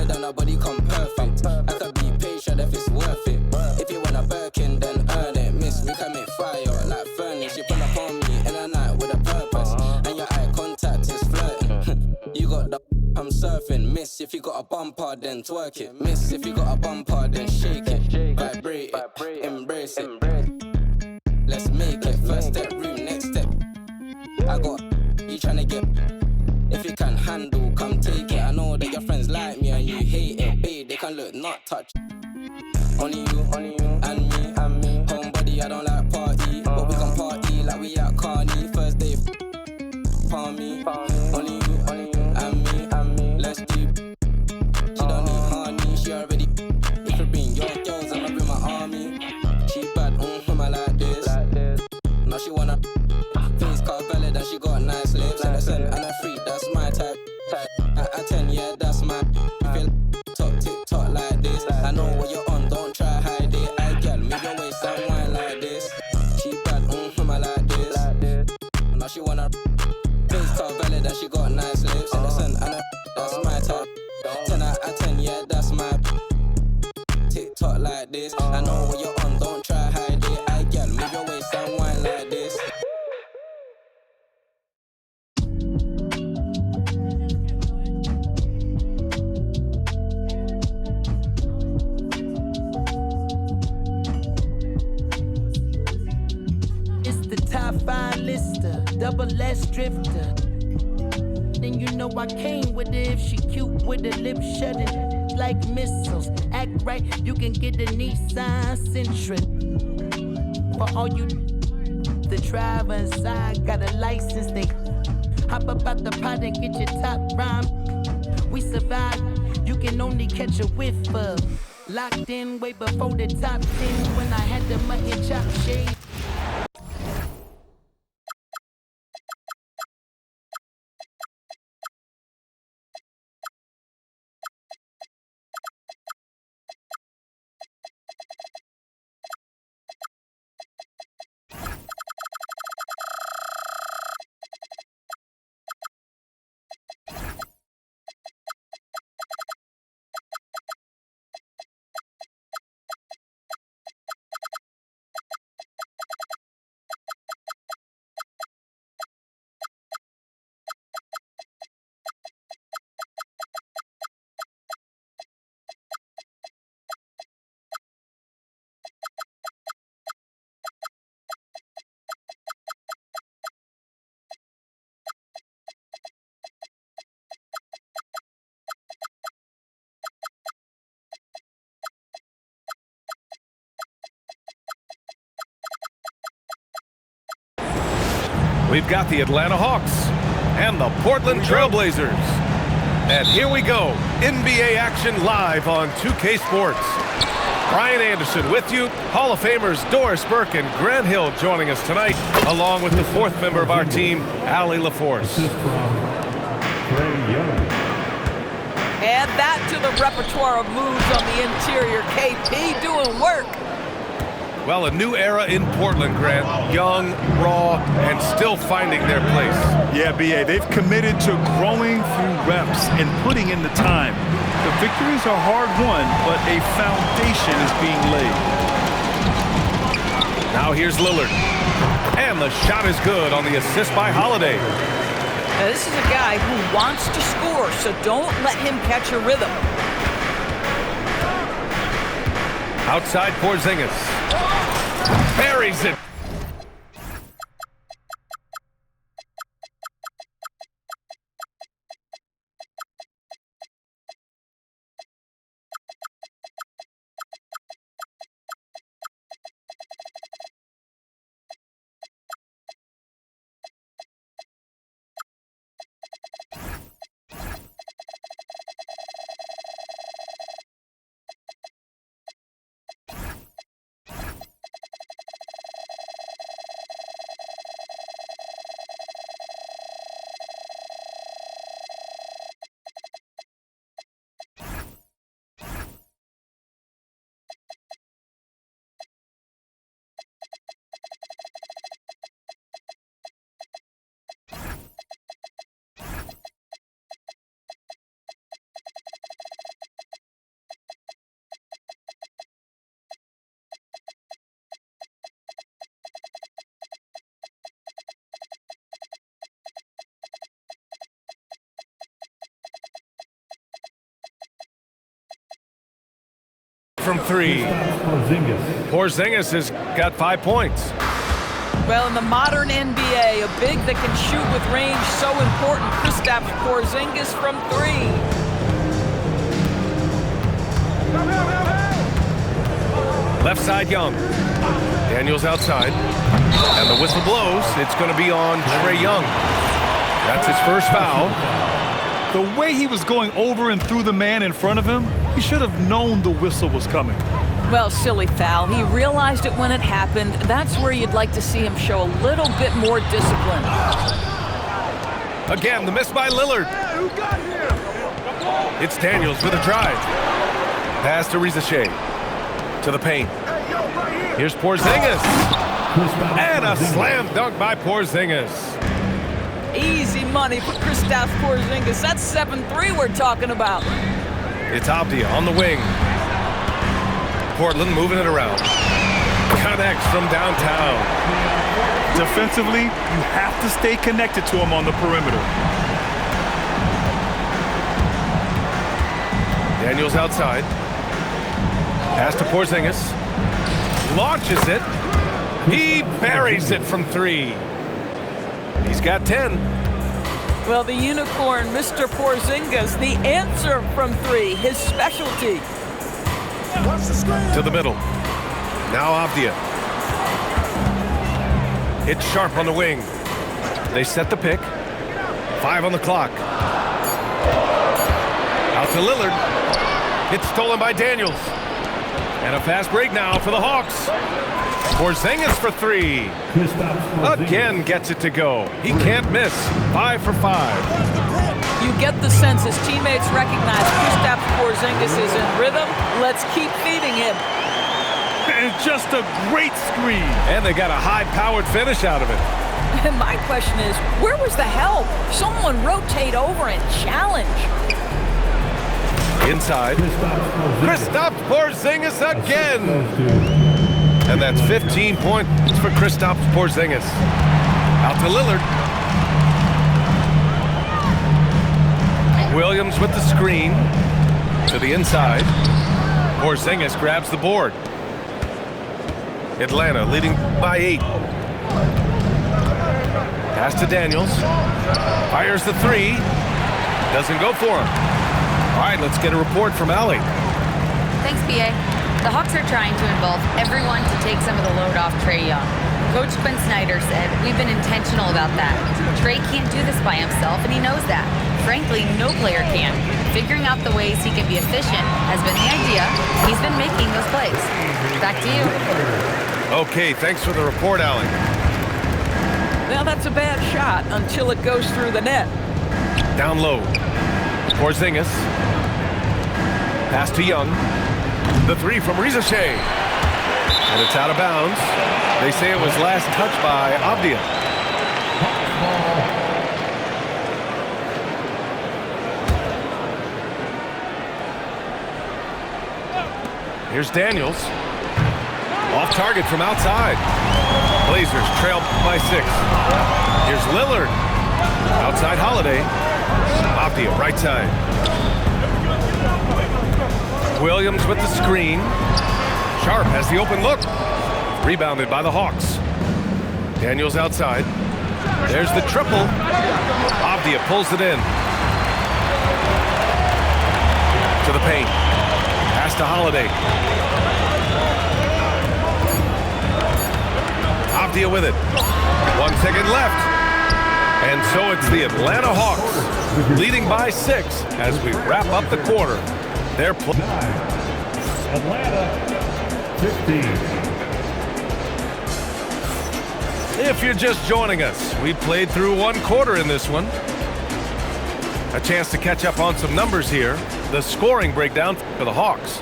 then our body come perfect. I could be patient if it's worth it. If you want a Birkin, then earn it. Miss, we can make fire like furnace. You pull up on me in a night with a purpose, and your eye contact is flirting. You got the I'm surfing. Miss, if you got a bumper, then twerk it. Miss, if you got a bumper, then shake it. Vibrate it, embrace it. Let's make it. First step, room, next step. I got you tryna get. If you can handle, come take it. I know that your friends like me and you hate it. Babe, they can look, not touch. Only you, and me. Homebody, I don't like party, but we can party like we at Carney. First day, palm me. Only you, and me. Let's do. She don't need honey, she already. If you bring your girls, I'ma bring my army. She bad, I like this. Now she wanna face car valid and she got nice lips. Innocent and a freak, that's my type. At 10, yeah, that's my. If you talk TikTok like this, I know what you're on, don't try hide it. I get move your waist and wine like this. She bad, I like this. Now she wanna face car valid and she got nice lips. Innocent and a that's my type. 10 out of 10, yeah, that's my. TikTok like this, I know what you're on, don't try hide it. I get move your waist and wine like this. Top 5 lister, double S drifter. Then you know I came with it. If she cute with her lips shutting like missiles. Act right, you can get a Nissan Sentra. For all you the driver inside got a license, they hop up out the pot and get your top rhyme. We survive, you can only catch a whiff of. Locked in way before the top 10 when I had the mutton chop shade. We've got the Atlanta Hawks and the Portland Trailblazers. And here we go, NBA action live on 2K Sports. Brian Anderson with you, Hall of Famers Doris Burke and Grant Hill joining us tonight, along with the fourth member of our team, Allie LaForce. Add that to the repertoire of moves on the interior. KP doing work. Well, a new era in Portland, Grant. Young, raw, and still finding their place. Yeah, B.A., they've committed to growing through reps and putting in the time. The victories are hard-won, but a foundation is being laid. Now here's Lillard. And the shot is good on the assist by Holiday. Now, this is a guy who wants to score, so don't let him catch a rhythm. Outside Porzingis. Buries it. from three. Porzingis has got 5 points. Well, in the modern NBA, a big that can shoot with range so important. Kristaps Porzingis from three. Left side, Young. Daniels outside. And the whistle blows. It's going to be on Trae Young. That's his first foul. The way he was going over and through the man in front of him, he should have known the whistle was coming. Well, silly foul. He realized it when it happened. That's where you'd like to see him show a little bit more discipline. Again, the miss by Lillard. It's Daniels with a drive. Pass to Reza Shea. To the paint. Here's Porzingis. And a slam dunk by Porzingis. Easy money for Kristaps Porzingis. That's 7-3 we're talking about. It's Avdia on the wing. Portland moving it around. Connects from downtown. Defensively, you have to stay connected to him on the perimeter. Daniels outside. Pass to Porzingis. Launches it. He buries it from three. He's got 10. Well, the unicorn, Mr. Porzingis, the answer from three, his specialty. To the middle. Now Avdia. It's Sharp on the wing. They set the pick. 5 on the clock. Out to Lillard. It's stolen by Daniels. And a fast break now for the Hawks. Porzingis for three. Again gets it to go. He can't miss. 5 for 5. You get the sense his teammates recognize Kristaps Porzingis is in rhythm. Let's keep feeding him. And just a great screen. And they got a high-powered finish out of it. And my question is, where was the help? Someone rotate over and challenge. Inside. Kristaps Porzingis again. And that's 15 points for Kristaps Porzingis. Out to Lillard. Williams with the screen. To the inside. Porzingis grabs the board. Atlanta leading by 8. Pass to Daniels. Fires the three. Doesn't go for him. All right, let's get a report from Allie. Thanks, PA. The Hawks are trying to involve everyone to take some of the load off Trae Young. Coach Quinn Snyder said, "We've been intentional about that. Trae can't do this by himself, and he knows that. Frankly, no player can. Figuring out the ways he can be efficient has been the idea. He's been making those plays." Back to you. Okay, thanks for the report, Allie. Well, that's a bad shot until it goes through the net. Down low. Porzingis. Pass to Young. The three from Reza Shea. And it's out of bounds. They say it was last touched by Avdia. Here's Daniels. Off target from outside. Blazers trail by 6. Here's Lillard. Outside Holiday. Avdia, right side. Williams with the screen. Sharp has the open look. Rebounded by the Hawks. Daniels outside. There's the triple. Avdia pulls it in. To the paint. Pass to Holiday. Avdia with it. 1 second left. And so it's the Atlanta Hawks leading by 6 as we wrap up the quarter. They're Atlanta 15. If you're just joining us, we played through 1 quarter in this one. A chance to catch up on some numbers here. The scoring breakdown for the Hawks.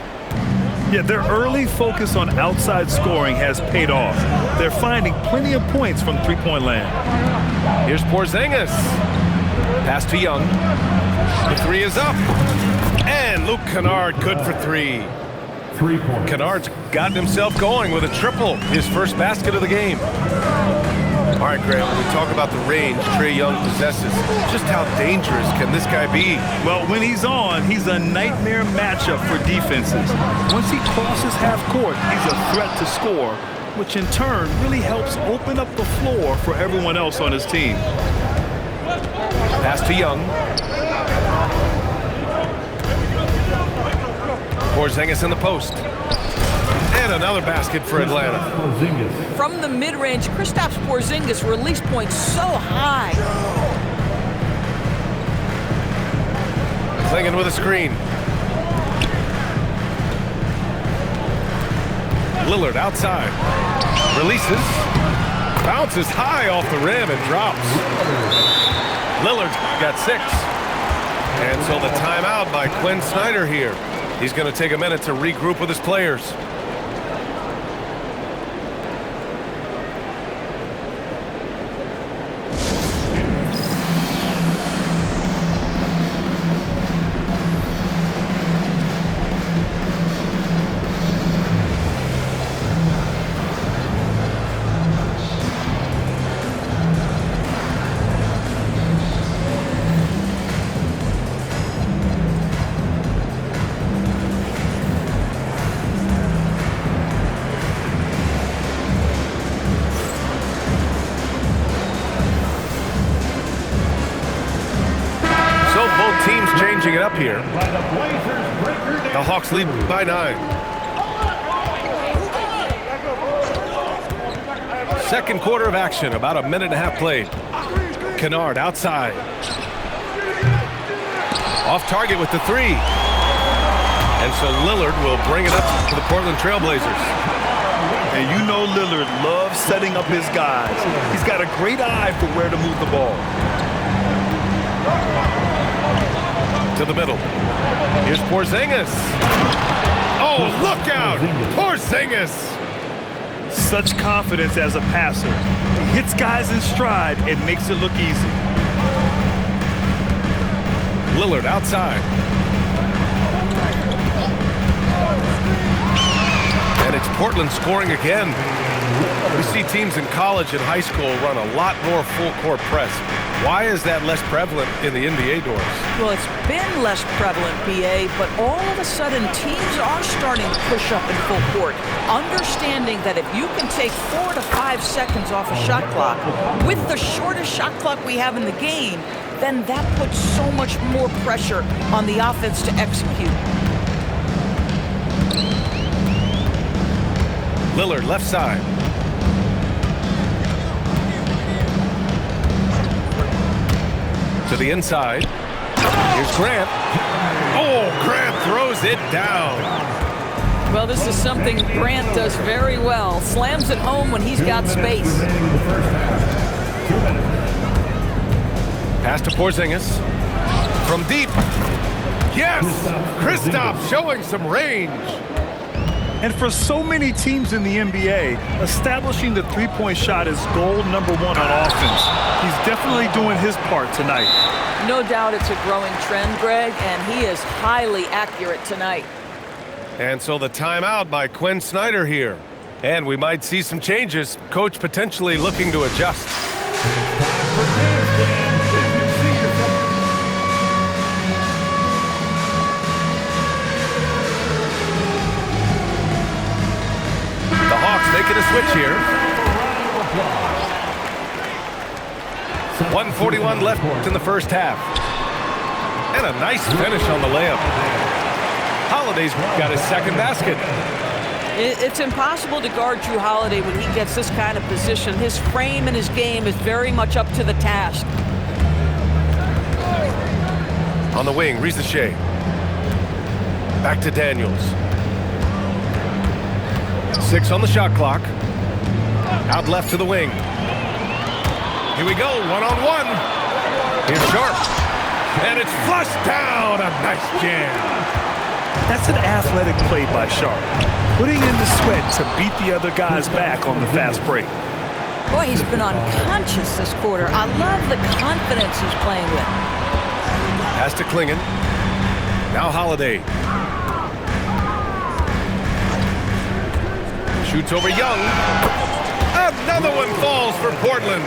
Yeah, their early focus on outside scoring has paid off. They're finding plenty of points from three-point land. Here's Porzingis. Pass to Young. The three is up. And Luke Kennard good for 3. 3 points. Kennard's gotten himself going with a triple. His first basket of the game. All right, Grant, when we talk about the range Trae Young possesses, just how dangerous can this guy be? Well, when he's on, he's a nightmare matchup for defenses. Once he crosses half court, he's a threat to score, which in turn really helps open up the floor for everyone else on his team. Pass to Young. Porzingis in the post. And another basket for Atlanta. From the mid-range, Kristaps Porzingis release points so high. Clingan with a screen. Lillard outside. Releases. Bounces high off the rim and drops. Lillard got 6. And so the timeout by Quinn Snyder here. He's going to take a minute to regroup with his players. Teams changing it up here. The Hawks lead by 9. Second quarter of action, about a minute and a half played. Kennard outside. Off target with the 3. And so Lillard will bring it up to the Portland Trailblazers. And you know Lillard loves setting up his guys. He's got a great eye for where to move the ball. To the middle. Here's Porzingis. Oh, look out! Porzingis! Such confidence as a passer. He hits guys in stride and makes it look easy. Lillard outside. And it's Portland scoring again. We see teams in college and high school run a lot more full court press. Why is that less prevalent in the NBA doors? Well, it's been less prevalent, BA, but all of a sudden teams are starting to push up in full court, understanding that if you can take 4 to 5 seconds off a shot clock with the shortest shot clock we have in the game, then that puts so much more pressure on the offense to execute. Lillard left side. To the inside. Here's Grant. Oh, Grant throws it down. Well, this is something Grant does very well. Slams it home when he's got space. Pass to Porzingis. From deep. Yes! Kristaps showing some range. And for so many teams in the NBA, establishing the three-point shot is goal number 1 on offense. He's definitely doing his part tonight. No doubt it's a growing trend, Greg, and he is highly accurate tonight. And so the timeout by Quinn Snyder here. And we might see some changes. Coach potentially looking to adjust. Making a switch here. 1:41 left in the first half. And a nice finish on the layup. Holiday's got his second basket. It's impossible to guard Jrue Holiday when he gets this kind of position. His frame and his game is very much up to the task. On the wing, Risacher. Back to Daniels. 6 on the shot clock. Out left to the wing. Here we go, one-on-one. Here's Sharp. And it's flushed down. A nice jam. That's an athletic play by Sharp. Putting in the sweat to beat the other guys back on the fast break. Boy, he's been unconscious this quarter. I love the confidence he's playing with. Pass to Clingan. Now Holiday. Shoots over Young. another one falls for Portland.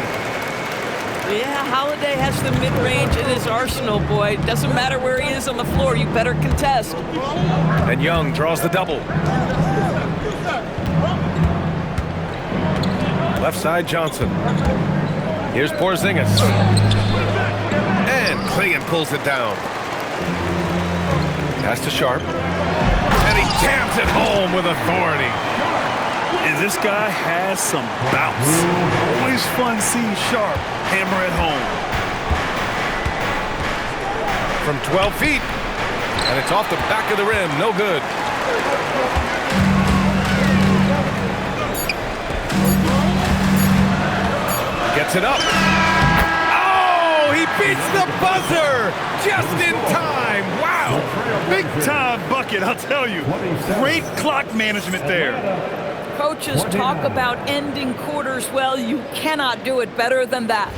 Yeah, Holiday has the mid-range in his arsenal, boy. Doesn't matter where he is on the floor, you better contest. And Young draws the double. Left side, Johnson. Here's Porzingis. And Clingan pulls it down. Pass to Sharp. And he jams it home with authority. And this guy has some bounce. Always fun seeing Sharp hammer it home. From 12 feet. And it's off the back of the rim. No good. Gets it up. Oh, he beats the buzzer just in time. Wow. Big time bucket, I'll tell you. Great clock management there. Coaches talk about ending quarters well. You cannot do it better than that.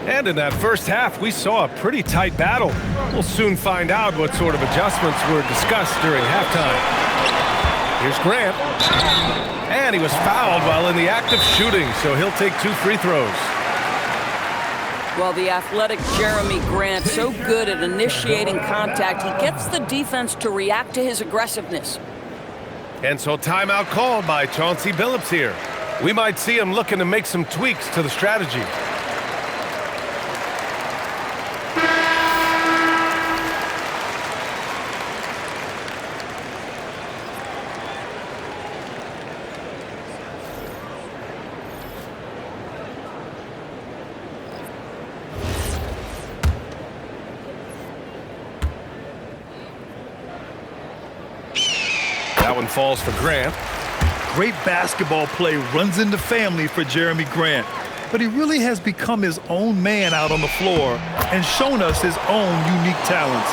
And in that first half, we saw a pretty tight battle. We'll soon find out what sort of adjustments were discussed during halftime. Here's Grant. And he was fouled while in the act of shooting, so he'll take 2 free throws. Well, the athletic Jeremy Grant, so good at initiating contact, he gets the defense to react to his aggressiveness. And so timeout called by Chauncey Billups here. We might see him looking to make some tweaks to the strategy. That one falls for Grant. Great basketball play runs into family for Jeremy Grant. But he really has become his own man out on the floor and shown us his own unique talents.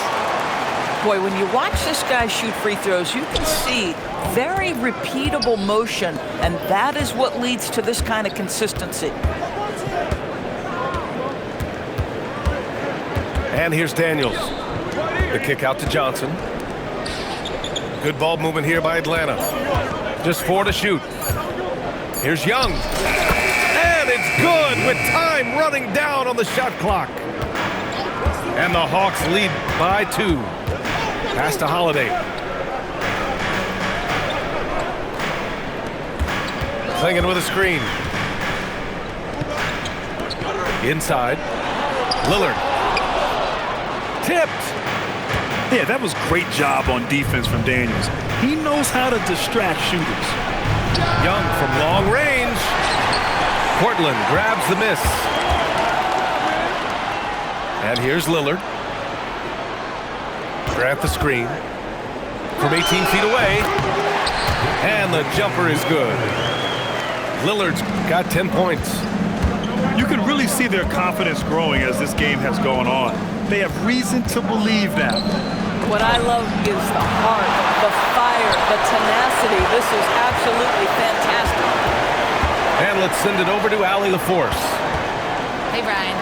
Boy, when you watch this guy shoot free throws, you can see very repeatable motion, and that is what leads to this kind of consistency. And here's Daniels. The kick out to Johnson. Good ball movement here by Atlanta. Just 4 to shoot. Here's Young. And it's good with time running down on the shot clock. And the Hawks lead by 2. Pass to Holiday. Clingan with a screen. Inside. Lillard. Tipped. Yeah, that was great job on defense from Daniels. He knows how to distract shooters. Young from long range. Portland grabs the miss. And here's Lillard. Grant the screen. From 18 feet away. And the jumper is good. Lillard's got 10 points. You can really see their confidence growing as this game has gone on. They have reason to believe now. What I love is the heart, the fire, the tenacity. This is absolutely fantastic. And let's send it over to Allie LaForce. Hey, Brian.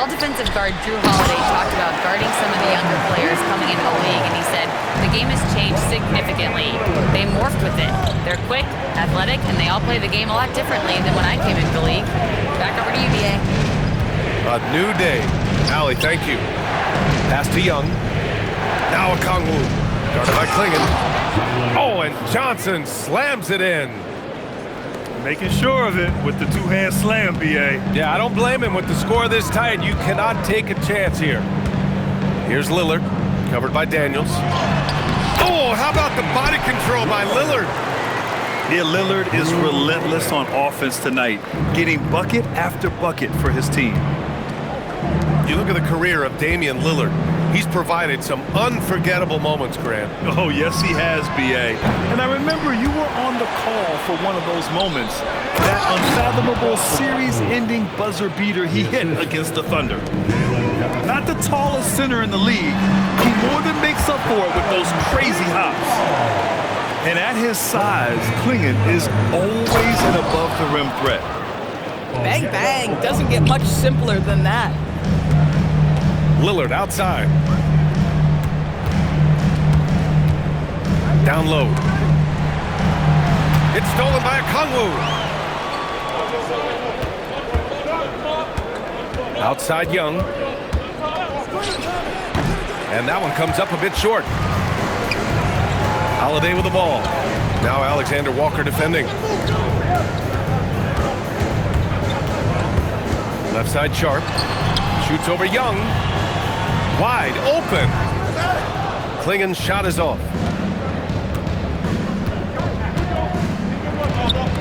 All defensive guard Drew Holiday talked about guarding some of the younger players coming into the league, and he said the game has changed significantly. They morphed with it. They're quick, athletic, and they all play the game a lot differently than when I came into the league. Back over to you, BA. A new day. Allie, thank you. Pass to Young. Now Okongwu. Guarded by Clingan. Oh, and Johnson slams it in. Making sure of it with the two-hand slam, B.A. Yeah, I don't blame him with the score this tight. You cannot take a chance here. Here's Lillard, covered by Daniels. Oh, how about the body control by Lillard? Yeah, Lillard is relentless on offense tonight, getting bucket after bucket for his team. You look at the career of Damian Lillard. He's provided some unforgettable moments, Grant. Oh, yes, he has, B.A. And I remember you were on the call for one of those moments. That unfathomable series-ending buzzer beater he hit against the Thunder. Not the tallest center in the league, he more than makes up for it with those crazy hops. And at his size, Clingan is always an above-the-rim threat. Bang, bang. Doesn't get much simpler than that. Lillard outside. Down low. It's stolen by Okongwu. Outside Young. And that one comes up a bit short. Holiday with the ball. Now Alexander Walker defending. Left side Sharp. Shoots over Young. Wide open. Klingen's shot is off.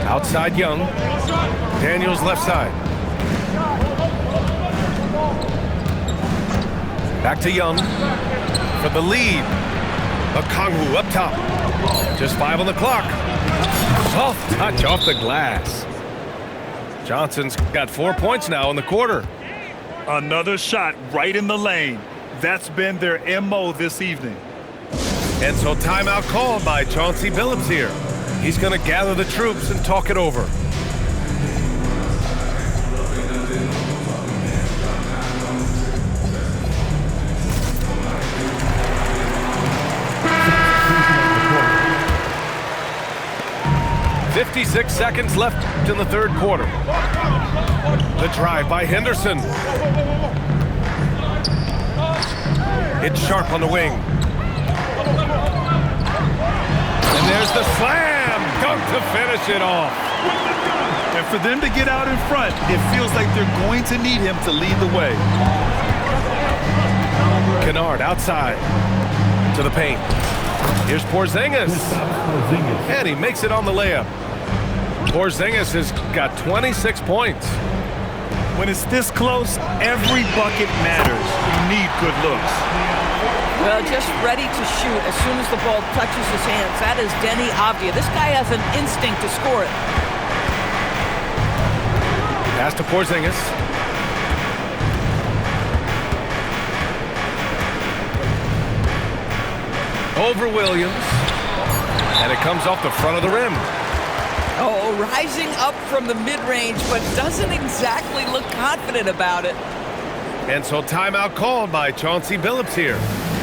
Outside Young. Daniels left side. Back to Young for the lead. Okongwu up top. Just 5 on the clock. Soft touch off the glass. Johnson's got 4 points now in the quarter. Another shot right in the lane. That's been their MO this evening. And so timeout called by Chauncey Billups here. He's going to gather the troops and talk it over. .56 seconds left in the third quarter. The drive by Henderson. It's Sharp on the wing. And there's the slam dunk to finish it off. And for them to get out in front, it feels like they're going to need him to lead the way. Kennard outside to the paint. Here's Porzingis. And he makes it on the layup. Porzingis has got 26 points. When it's this close, every bucket matters. You need good looks. Well, just ready to shoot as soon as the ball touches his hands. That is Denny Avdia. This guy has an instinct to score it. Pass to Porzingis. Over Williams. And it comes off the front of the rim. Oh, rising up from the mid-range, but doesn't exactly look confident about it. And so timeout called by Chauncey Billups here.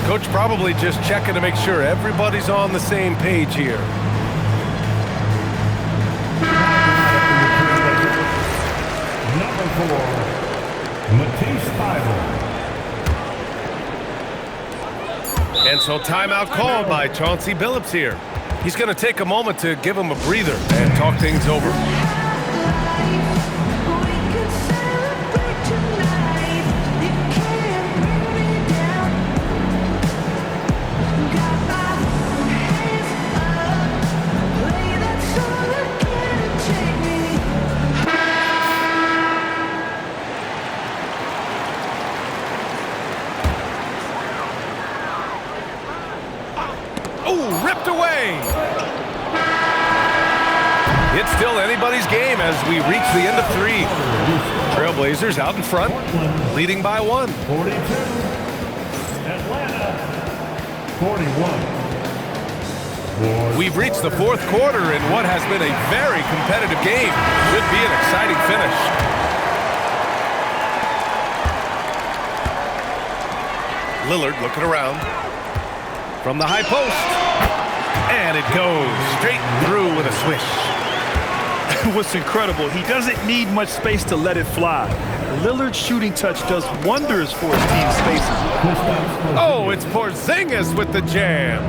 Coach probably just checking to make sure everybody's on the same page here. Number 4, Matisse Thybulle. And so timeout called by Chauncey Billups here. He's going to take a moment to give him a breather and talk things over. Oh, ripped away. It's still anybody's game as we reach the end of 3. Trailblazers out in front, leading by 1. 42. Atlanta, 41. We've reached the fourth quarter in what has been a very competitive game. Should be an exciting finish. Lillard looking around from the high post. And it goes straight through with a swish. What's incredible, he doesn't need much space to let it fly. Lillard's shooting touch does wonders for his team's spaces. Oh, it's Porzingis with the jam.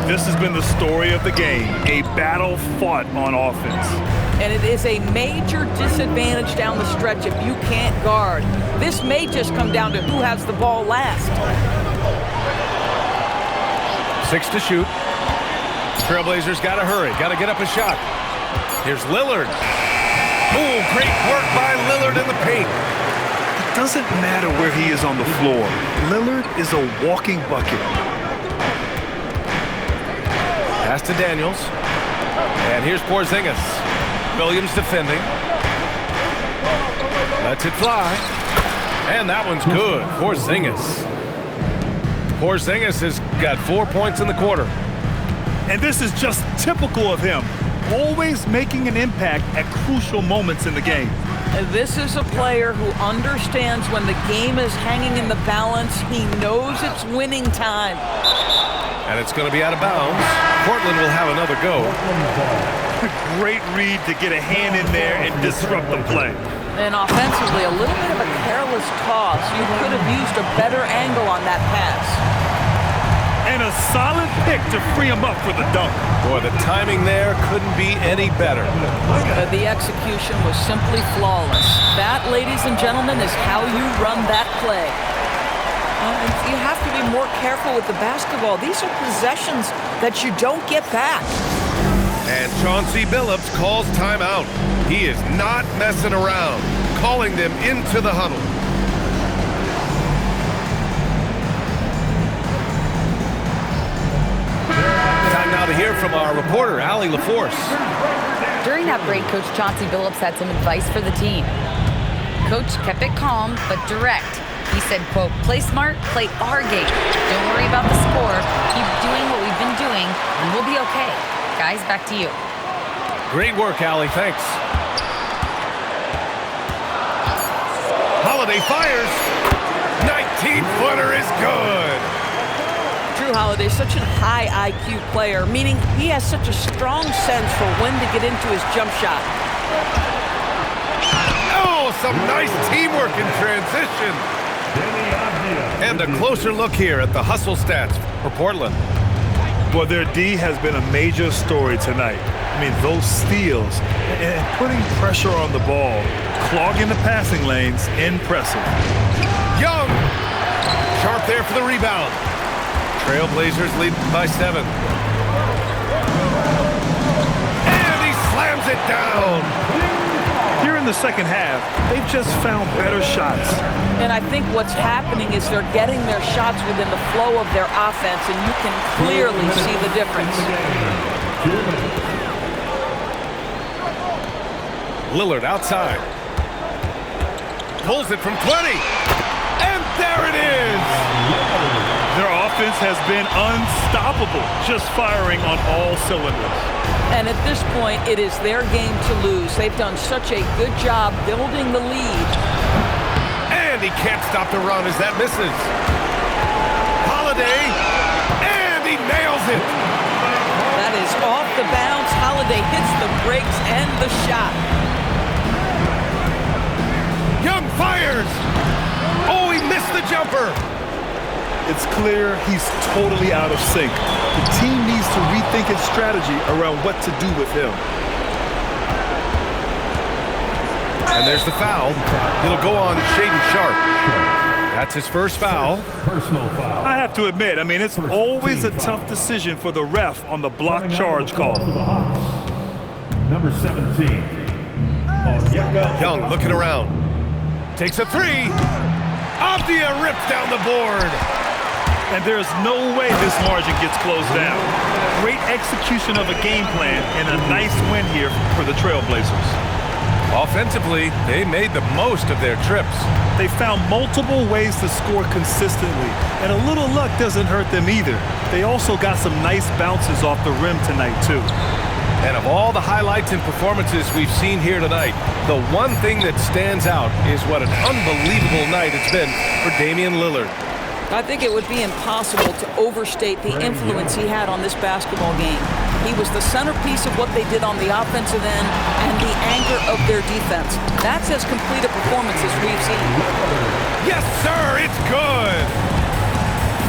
This has been the story of the game, a battle fought on offense. And it is a major disadvantage down the stretch if you can't guard. This may just come down to who has the ball last. 6 to shoot. Trailblazers got to hurry, got to get up a shot. Here's Lillard. Oh, great work by Lillard in the paint. It doesn't matter where he is on the floor. Lillard is a walking bucket. Pass to Daniels. And here's Porzingis. Williams defending. Lets it fly. And that one's good. Porzingis. Porzingis has got 4 points in the quarter. And this is just typical of him. Always making an impact at crucial moments in the game. And this is a player who understands when the game is hanging in the balance. He knows it's winning time. And it's going to be out of bounds. Portland will have another go. Great read to get a hand in there and disrupt the play. And offensively, a little bit of a careless toss. You could have used a better angle on that pass. And a solid pick to free him up for the dunk. Boy, the timing there couldn't be any better. The execution was simply flawless. That, ladies and gentlemen, is how you run that play. You have to be more careful with the basketball. These are possessions that you don't get back. And Chauncey Billups calls timeout. He is not messing around, calling them into the huddle. Time now to hear from our reporter, Allie LaForce. During that break, Coach Chauncey Billups had some advice for the team. Coach kept it calm but direct. He said, quote, play smart, play our game. Don't worry about the score. Keep doing what we've been doing, and we'll be okay. Guys, back to you. Great work, Allie. Thanks. Holiday fires. 19-footer is good. Jrue Holiday is such a high IQ player, meaning he has such a strong sense for when to get into his jump shot. Oh, some nice teamwork in transition. And a closer look here at the hustle stats for Portland. Well, their D has been a major story tonight. I mean, those steals and putting pressure on the ball, clogging the passing lanes, impressive. Young, sharp there for the rebound. Trailblazers lead by 7. And he slams it down. Here in the second half, they've just found better shots. And I think what's happening is they're getting their shots within the flow of their offense, and you can clearly see the difference. Lillard outside. Pulls it from 20. And there it is. Their offense has been unstoppable, just firing on all cylinders. And at this point, it is their game to lose. They've done such a good job building the lead. And he can't stop the run as that misses. Holiday, and he nails it. That is off the bounce. Holiday hits the brakes and the shot. Young fires. Oh, he missed the jumper. It's clear he's totally out of sync. The team needs to rethink its strategy around what to do with him. And there's the foul. It'll go on Shaedon Sharpe. That's his first foul. Personal foul. I have to admit, I mean, it's always a tough decision for the ref on the block charge call. Number 17. Young looking around. Takes a 3. Avdia rips down the board. And there's no way this margin gets closed down. Great execution of a game plan and a nice win here for the Trailblazers. Offensively, they made the most of their trips. They found multiple ways to score consistently, and a little luck doesn't hurt them either. They also got some nice bounces off the rim tonight, too. And of all the highlights and performances we've seen here tonight, the one thing that stands out is what an unbelievable night it's been for Damian Lillard. I think it would be impossible to overstate the influence he had on this basketball game. He was the centerpiece of what they did on the offensive end and the anchor of their defense. That's as complete a performance as we've seen. Yes, sir, it's good.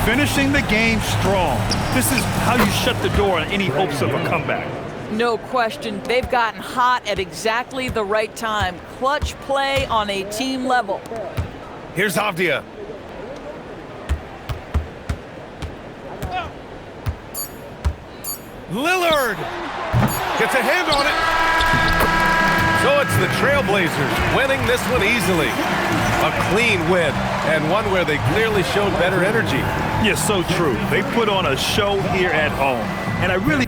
Finishing the game strong. This is how you shut the door on any hopes of a comeback. No question, they've gotten hot at exactly the right time. Clutch play on a team level. Here's Avdia. Lillard gets a hand on it. So it's the Trailblazers winning this one easily. A clean win, and one where they clearly showed better energy. Yes, so true. They put on a show here at home. And I really